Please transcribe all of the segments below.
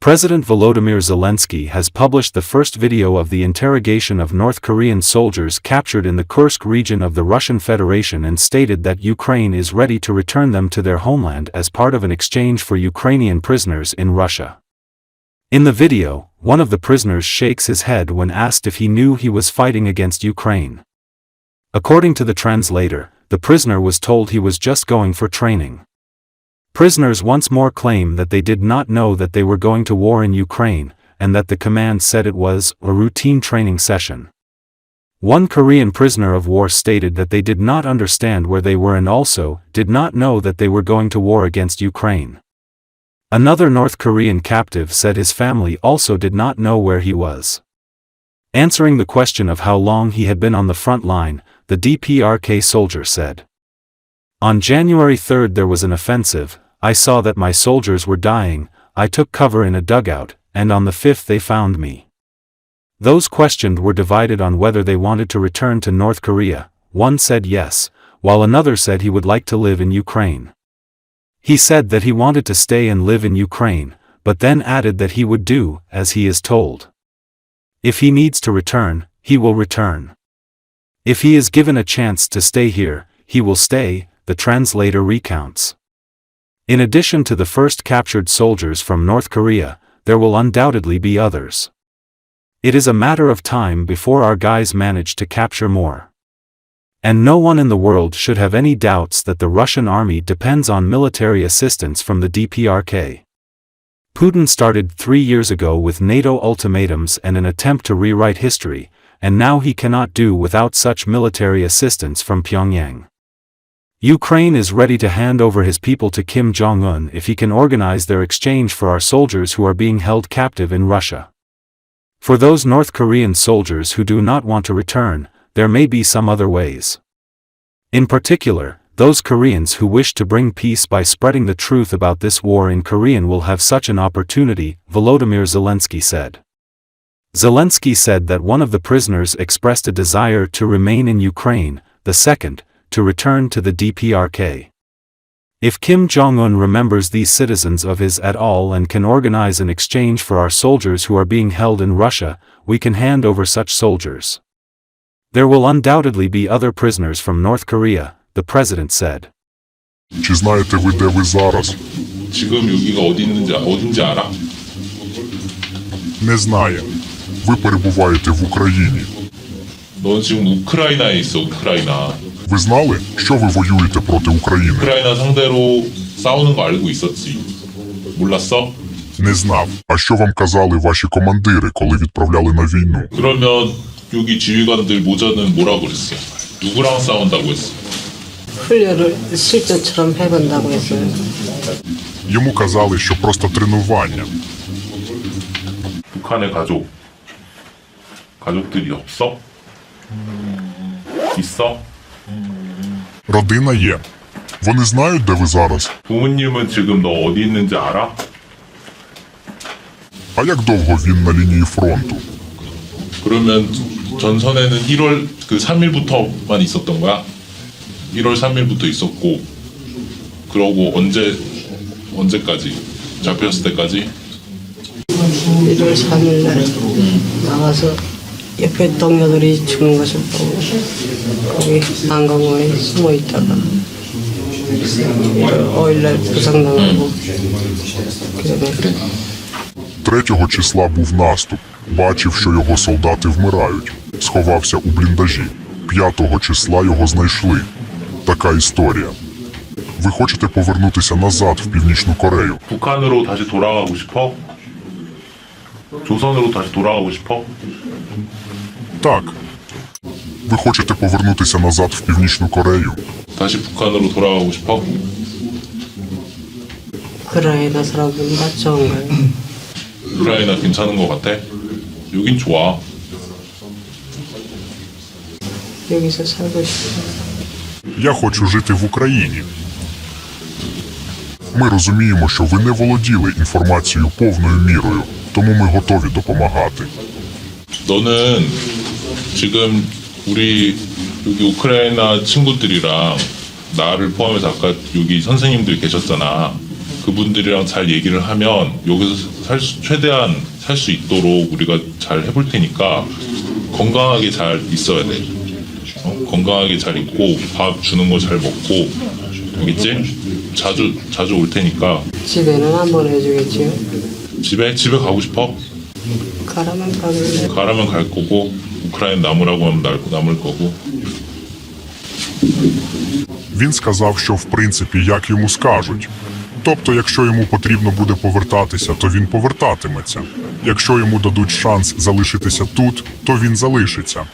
President Volodymyr Zelensky has published the first video of the interrogation of North Korean soldiers captured in the Kursk region of the Russian Federation and stated that Ukraine is ready to return them to their homeland as part of an exchange for Ukrainian prisoners in Russia. In the video, one of the prisoners shakes his head when asked if he knew he was fighting against Ukraine. According to the translator, the prisoner was told he was just going for training. Prisoners once more claim that they did not know that they were going to war in Ukraine, and that the command said it was a routine training session. One Korean prisoner of war stated that they did not understand where they were and also did not know that they were going to war against Ukraine. Another North Korean captive said his family also did not know where he was. Answering the question of how long he had been on the front line, the DPRK soldier said, "On January 3rd there was an offensive. I saw that my soldiers were dying, I took cover in a dugout, and on the 5th they found me." Those questioned were divided on whether they wanted to return to North Korea. One said yes, while another said he would like to live in Ukraine. He said that he wanted to stay and live in Ukraine, but then added that he would do as he is told. If he needs to return, he will return. If he is given a chance to stay here, he will stay, the translator recounts. In addition to the first captured soldiers from North Korea, there will undoubtedly be others. It is a matter of time before our guys manage to capture more. And no one in the world should have any doubts that the Russian army depends on military assistance from the DPRK. Putin started 3 years ago with NATO ultimatums and an attempt to rewrite history, and now he cannot do without such military assistance from Pyongyang. Ukraine is ready to hand over his people to Kim Jong-un if he can organize their exchange for our soldiers who are being held captive in Russia. For those North Korean soldiers who do not want to return, there may be some other ways. In particular, those Koreans who wish to bring peace by spreading the truth about this war in Korean will have such an opportunity, Volodymyr Zelensky said. Zelensky said that one of the prisoners expressed a desire to remain in Ukraine, the second, to return to the DPRK. If Kim Jong-un remembers these citizens of his at all and can organize an exchange for our soldiers who are being held in Russia, we can hand over such soldiers. There will undoubtedly be other prisoners from North Korea, the president said. Чи знаєте ви, де ви зараз? 지금 여기가 어딘지 알아? Не знає. Ви перебуваєте в Україні. 넌 지금 우크라이나에 있어, 우크라이나. Ви знали, що ви воюєте проти України? 우크라이나 상대로 싸우는 거 알고 있었지. 몰랐어? Не знав. А що вам казали ваші командири, коли відправляли на війну? 그러면 여기 지휘관들 모자는 뭐라고 그랬어? 누구랑 싸운다고 했어? 훈련을 실전처럼 해본다고 했어요. Йому казали, що просто тренування. 북한의 가족들이 없어? 있어? Родина є. Вони знають, де ви зараз? 부모님은 지금 너 어디 있는지 알아? А як довго він на лінії фронту? 그러면 전선에는 1월 3일부터만 있었던 거야? 1월 3일부터 있었고 그러고 언제까지? 잡혔을 때까지? 1월 3일 날 나가서 옆에 동료들이 죽는 것을 보고 거기 한강공원에 숨어 있다가 5일 날 부상당하고 그러면 3 числа був наступ. Бачив, що його солдати вмирають. Сховався у бліндажі. 5 числа його знайшли. Така історія. Ви хочете повернутися назад в Північну Корею? 북한으로 다시 돌아가고 싶어? 조선으로 다시 돌아가고 싶어? Так. Ви хочете повернутися назад в Північну Корею? 다시 북한으로 돌아가고 싶어? 우크라이나 사람들은 다 좋은가요? 우크라이나 괜찮은 거 같아? 여긴 좋아. 여기서 살고 싶어요. Я хочу жити в Україні. Ми розуміємо, що ви не володіли інформацією повною мірою, тому ми готові допомагати. 너는 지금 우리 여기 우크라이나 친구들이랑 나를 포함해서 아까 여기 선생님들 계셨잖아. 그분들이랑 잘 얘기를 하면 여기서 최대한 살 수 있도록 우리가 잘 해볼 테니까 건강하게 잘 있어야 돼. 건강하게 잘 있고 밥 주는 거 잘 먹고 알겠지? 자주 올 테니까. 집에는 한번 해주겠지요? 집에 가고 싶어? 가라면 가길래. 가라면 갈 거고 우크라이나 남으라고 하면 남을 거고. Він сказав, що в принципі як йому скажуть. Тобто, якщо йому потрібно буде повертатися, то він повертатиметься. Якщо йому дадуть шанс залишитися тут, то він залишиться.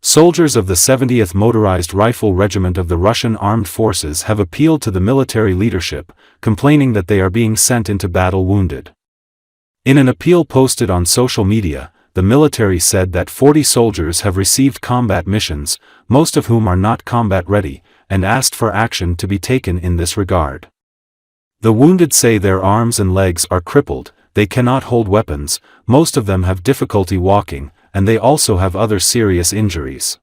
Soldiers of the 70th Motorized Rifle Regiment of the Russian Armed Forces have appealed to the military leadership, complaining that they are being sent into battle wounded. In an appeal posted on social media, the military said that 40 soldiers have received combat missions, most of whom are not combat ready, and asked for action to be taken in this regard. The wounded say their arms and legs are crippled, they cannot hold weapons, most of them have difficulty walking, and they also have other serious injuries.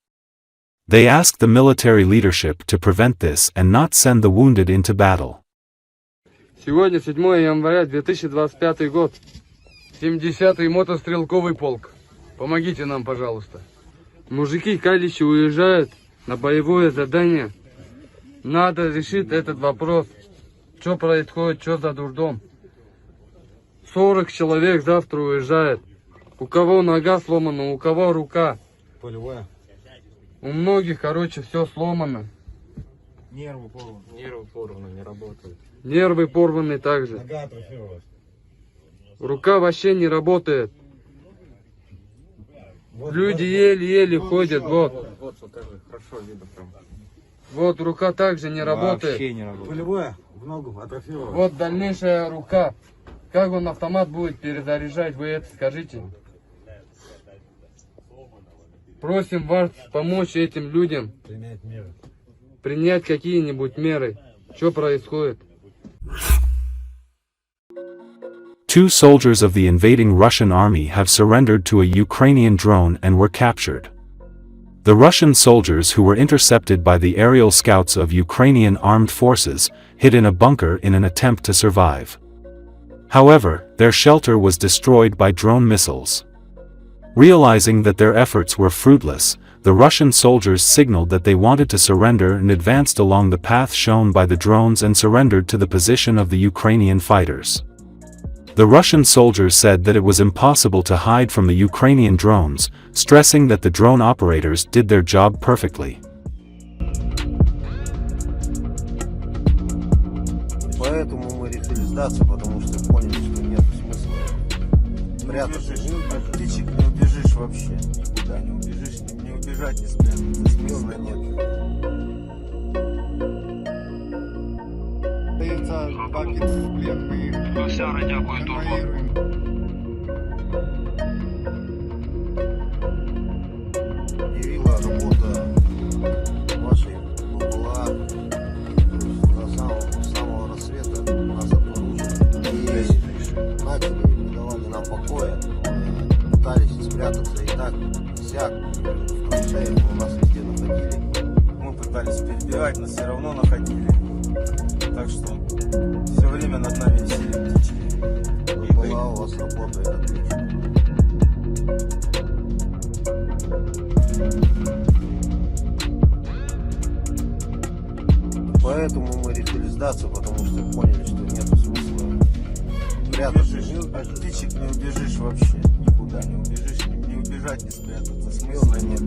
They ask the military leadership to prevent this and not send the wounded into battle. Сегодня 7 января 2025 год. 70-й мотострелковый полк. Помогите нам, пожалуйста. Мужики калищи уезжают на боевое задание. Надо решить этот вопрос. Что происходит, что за дурдом? 40 человек завтра уезжает. У кого нога сломана, у кого рука. Полевая. У многих, короче, все сломано. Нервы порваны, не работают. Нервы порваны также. Нога атрофировалась. Рука вообще не работает. Люди еле-еле ходят, вот. Вот, покажи, хорошо видно прям. Вот рука также не работает. Вообще не работает. Полевая в ногу атрофировалась. Вот дальнейшая рука. Как он автомат будет перезаряжать, вы это скажите. Просим вас помочь этим людям. Принять меры. Принять какие-нибудь меры. Что происходит? 2 soldiers of the invading Russian army have surrendered to a Ukrainian drone and were captured. The Russian soldiers who were intercepted by the aerial scouts of Ukrainian armed forces hid in a bunker in an attempt to survive. However, their shelter was destroyed by drone missiles. Realizing that their efforts were fruitless, the Russian soldiers signaled that they wanted to surrender and advanced along the path shown by the drones and surrendered to the position of the Ukrainian fighters. The Russian soldiers said that it was impossible to hide from the Ukrainian drones, stressing that the drone operators did their job perfectly. Поэтому мы решили сдаться, потому что поняли, что нет смысла прятаться. Птичек не убежишь вообще, никуда не убежишь, не убежать, не спрятаться, смысла нет. Удивила работа вашей была с самого рассвета нас обнаружили и начали, не давали нам покоя, пытались спрятаться и так, всяк, в траншеях у нас везде находили. Мы пытались перебивать, но все равно находили. Так что все время над нами висели птички. Была у вас работает отлично. Поэтому мы решили сдаться, потому что поняли, что нет смысла прятаться. Птичек не убежишь вообще, никуда не убежишь, не убежать, не спрятаться, смысла нет.